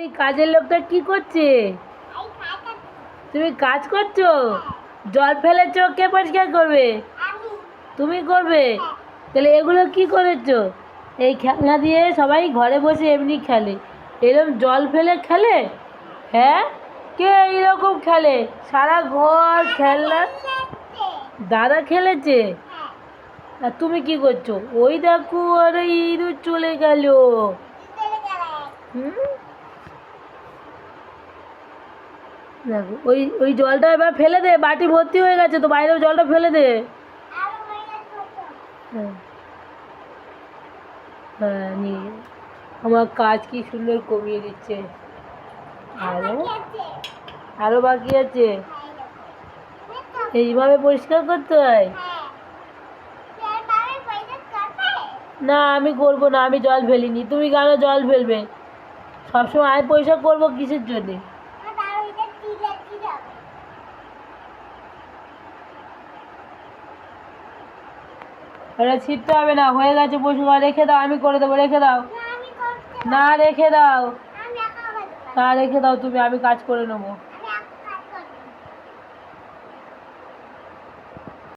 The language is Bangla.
এই কাজের লোকটা কি করছে? তুমি কাজ করছো? জল ফেলেছো, কে পরিষ্কার করবে? তুমি করবে? তাহলে এগুলো কি করেছো? এই খেলনা দিয়ে সবাই ঘরে বসে এমনি খেলে, এরকম জল ফেলে খেলে? হ্যাঁ, কে এরকম খেলে? সারা ঘর খেলনা। দাদা খেলেছে? আর তুমি কি করছো? ওই দেখো, আরে ইঁদুর চলে গেল। হুম, দেখো ওই ওই জলটা এবার ফেলে দে, বাটি ভর্তি হয়ে গেছে তো, বাইরেও জলটা ফেলে দে। হ্যাঁ, হ্যাঁ, নিয়ে যা। আমার কাজ কি সুন্দর কমিয়ে দিচ্ছে। আরো আরো বাকি আছে। এইভাবে পরিষ্কার করতে হয়? না, আমি করবো না, আমি জল ফেলিনি। তুমি কেন জল ফেলবে? সবসময় আমি পরিষ্কার করবো কিসের জন্যে? ওটা ছিটতে হবে না, হয়ে গেছে পশুমা, রেখে দাও, আমি করে দেবো, রেখে দাও। না, রেখে দাও। না, রেখে দাও তুমি, আমি কাজ করে নেবো।